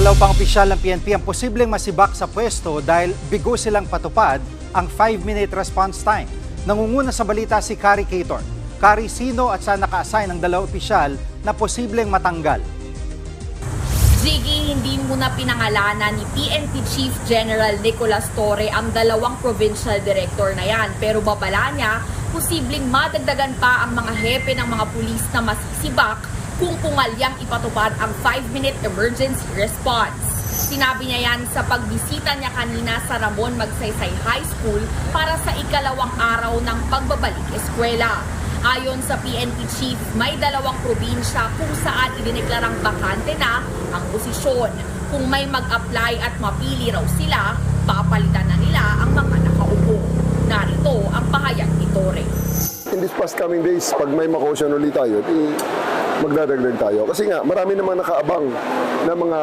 Dalaw pang opisyal ng PNP ang posibleng masibak sa pwesto dahil bigo silang patupad ang 5-minute response time. Nangunguna sa balita si Kari Cator. Kari, sino at saan naka-assign ang dalawang opisyal na posibleng matanggal? Jiggy, hindi muna pinangalanan ni PNP Chief General Nicolas Torre ang dalawang provincial director na yan. Pero babala niya, posibleng madagdagan pa ang mga hepe ng mga pulis na masisibak kung pungalyang ipatupad ang 5-minute emergency response. Sinabi niya yan sa pagbisita niya kanina sa Ramon Magsaysay High School para sa ikalawang araw ng pagbabalik eskwela. Ayon sa PNP Chief, may dalawang probinsya kung saan idineklarang bakante na ang posisyon. Kung may mag-apply at mapili raw sila, papalitan na nila ang mga nakaupo. Narito ang pahayag ni Torre. In these past coming days, pag may makosyon ulit tayo, magdadagdag tayo. Kasi nga, marami namang nakaabang na mga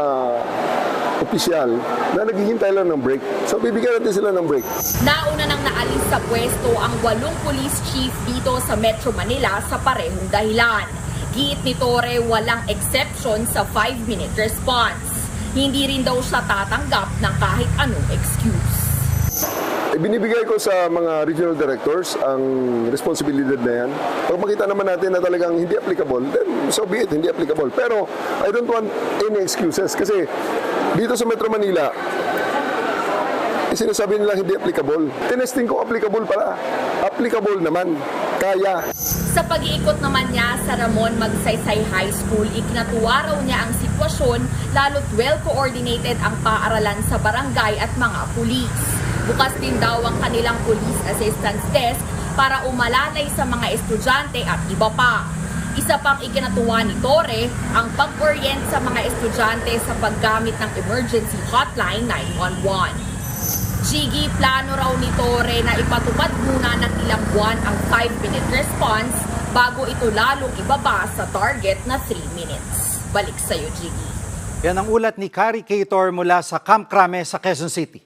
opisyal na naghihintay lang ng break. So, bibigyan natin sila ng break. Nauna nang naalis sa pwesto ang 8 police chief dito sa Metro Manila sa parehong dahilan. Giit ni Torre, walang exception sa 5-minute response. Hindi rin daw siya tatanggap ng kahit anong excuse. Binibigay ko sa mga regional directors ang responsibilidad na yan. Pag makita naman natin na talagang hindi applicable, then so be it, hindi applicable. Pero I don't want any excuses kasi dito sa Metro Manila, sinasabi nila hindi applicable. Tinesting ko applicable pala. Applicable naman. Kaya. Sa pag-iikot naman niya sa Ramon Magsaysay High School, ikinatuwa raw niya ang sitwasyon lalo't well-coordinated ang paaralan sa barangay at mga pulis. Bukas din daw ang kanilang police assistance desk para umalalay sa mga estudyante at iba pa. Isa pang ikinatuwa ni Torre ang pag-orient sa mga estudyante sa paggamit ng emergency hotline 911. Jiggy, plano raw ni Torre na ipatupad muna ng ilang buwan ang 5-minute response bago ito lalong ibaba sa target na 3 minutes. Balik sa'yo, Jiggy. Yan ang ulat ni Kari Cator mula sa Camp Crame sa Quezon City.